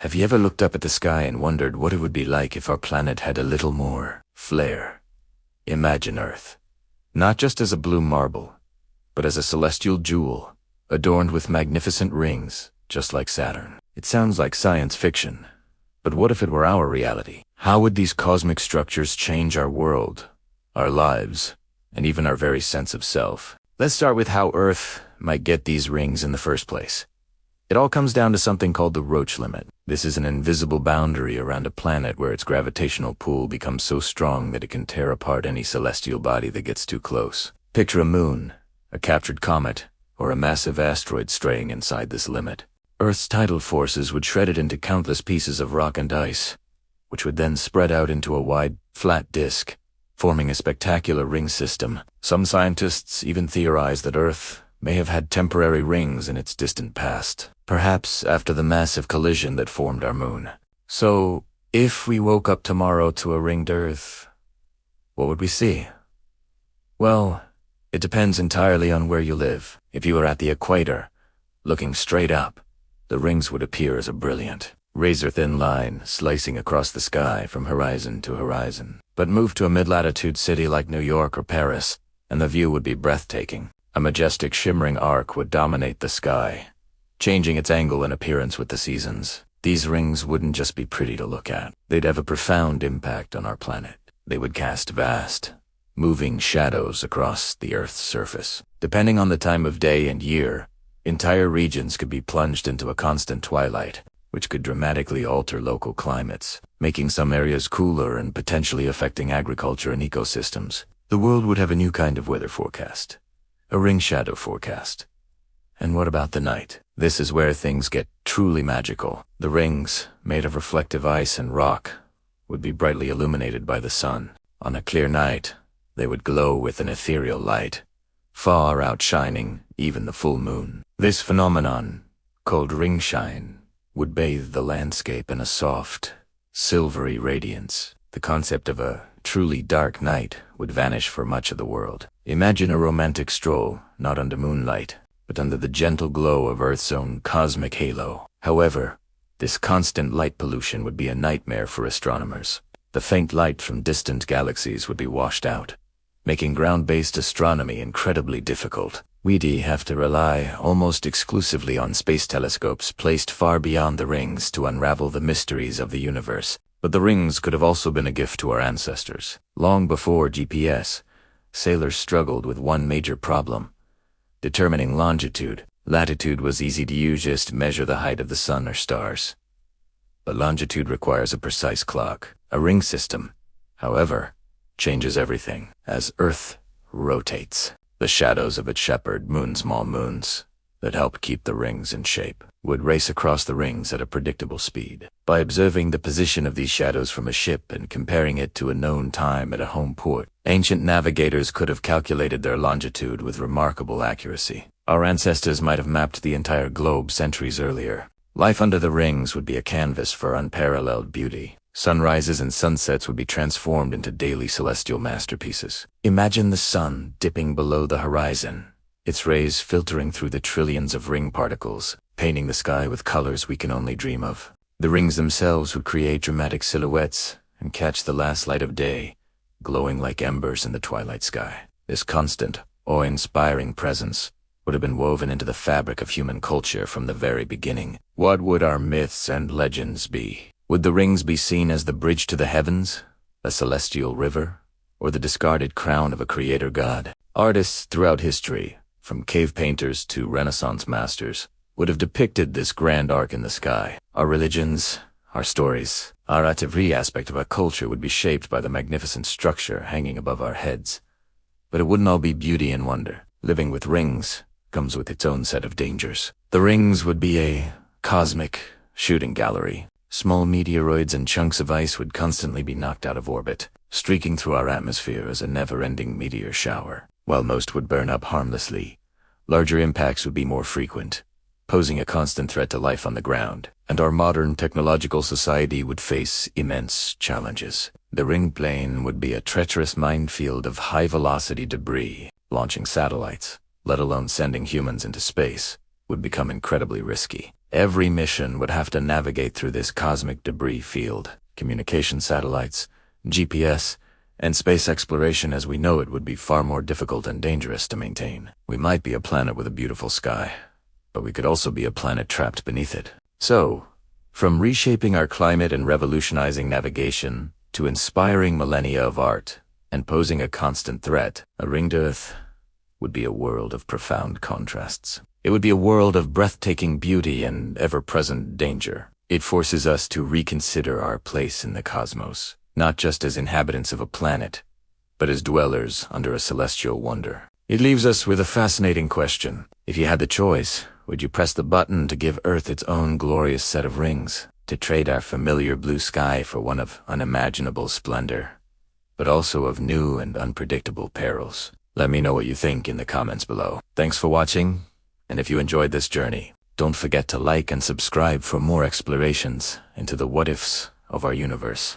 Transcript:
Have you ever looked up at the sky and wondered what it would be like if our planet had a little more flair? Imagine Earth, not just as a blue marble, but as a celestial jewel, adorned with magnificent rings, just like Saturn. It sounds like science fiction, but what if it were our reality? How would these cosmic structures change our world, our lives, and even our very sense of self? Let's start with how Earth might get these rings in the first place. It all comes down to something called the Roche limit. This is an invisible boundary around a planet where its gravitational pull becomes so strong that it can tear apart any celestial body that gets too close. Picture a moon, a captured comet, or a massive asteroid straying inside this limit. Earth's tidal forces would shred it into countless pieces of rock and ice, which would then spread out into a wide, flat disk, forming a spectacular ring system. Some scientists even theorize that Earth may have had temporary rings in its distant past, perhaps after the massive collision that formed our moon. So, if we woke up tomorrow to a ringed Earth, what would we see? Well, it depends entirely on where you live. If you were at the equator, looking straight up, the rings would appear as a brilliant, razor-thin line slicing across the sky from horizon to horizon. But move to a mid-latitude city like New York or Paris, and the view would be breathtaking. A majestic shimmering arc would dominate the sky, changing its angle and appearance with the seasons. These rings wouldn't just be pretty to look at. They'd have a profound impact on our planet. They would cast vast, moving shadows across the Earth's surface. Depending on the time of day and year, entire regions could be plunged into a constant twilight, which could dramatically alter local climates, making some areas cooler and potentially affecting agriculture and ecosystems. The world would have a new kind of weather forecast. A ring shadow forecast. And what about the night? This is where things get truly magical. The rings, made of reflective ice and rock, would be brightly illuminated by the sun. On a clear night, they would glow with an ethereal light, far outshining even the full moon. This phenomenon, called ring shine, would bathe the landscape in a soft, silvery radiance. The concept of a truly dark night would vanish for much of the world. Imagine a romantic stroll, not under moonlight, but under the gentle glow of Earth's own cosmic halo. However, this constant light pollution would be a nightmare for astronomers. The faint light from distant galaxies would be washed out, making ground-based astronomy incredibly difficult. We'd have to rely almost exclusively on space telescopes placed far beyond the rings to unravel the mysteries of the universe. But the rings could have also been a gift to our ancestors. Long before GPS, sailors struggled with one major problem: determining longitude. Latitude was easy to use, just measure the height of the sun or stars. But longitude requires a precise clock. A ring system, however, changes everything. As Earth rotates, the shadows of its shepherd small moons that help keep the rings in shape would race across the rings at a predictable speed. By observing the position of these shadows from a ship and comparing it to a known time at a home port, ancient navigators could have calculated their longitude with remarkable accuracy. Our ancestors might have mapped the entire globe centuries earlier. Life under the rings would be a canvas for unparalleled beauty. Sunrises and sunsets would be transformed into daily celestial masterpieces. Imagine the sun dipping below the horizon, its rays filtering through the trillions of ring particles, painting the sky with colors we can only dream of. The rings themselves would create dramatic silhouettes and catch the last light of day, glowing like embers in the twilight sky. This constant, awe-inspiring presence would have been woven into the fabric of human culture from the very beginning. What would our myths and legends be? Would the rings be seen as the bridge to the heavens, a celestial river, or the discarded crown of a creator god? Artists throughout history, from cave painters to Renaissance masters, would have depicted this grand arc in the sky. Our religions, our stories, every aspect of our culture would be shaped by the magnificent structure hanging above our heads. But it wouldn't all be beauty and wonder. Living with rings comes with its own set of dangers. The rings would be a cosmic shooting gallery. Small meteoroids and chunks of ice would constantly be knocked out of orbit, streaking through our atmosphere as a never-ending meteor shower. While most would burn up harmlessly, larger impacts would be more frequent, posing a constant threat to life on the ground, and our modern technological society would face immense challenges. The ring plane would be a treacherous minefield of high-velocity debris. Launching satellites, let alone sending humans into space, would become incredibly risky. Every mission would have to navigate through this cosmic debris field. Communication satellites, GPS, and space exploration as we know it would be far more difficult and dangerous to maintain. We might be a planet with a beautiful sky, but we could also be a planet trapped beneath it. So, from reshaping our climate and revolutionizing navigation, to inspiring millennia of art, and posing a constant threat, a ringed Earth would be a world of profound contrasts. It would be a world of breathtaking beauty and ever-present danger. It forces us to reconsider our place in the cosmos, not just as inhabitants of a planet, but as dwellers under a celestial wonder. It leaves us with a fascinating question. If you had the choice, would you press the button to give Earth its own glorious set of rings, to trade our familiar blue sky for one of unimaginable splendor, but also of new and unpredictable perils? Let me know what you think in the comments below. Thanks for watching, and if you enjoyed this journey, don't forget to like and subscribe for more explorations into the what-ifs of our universe.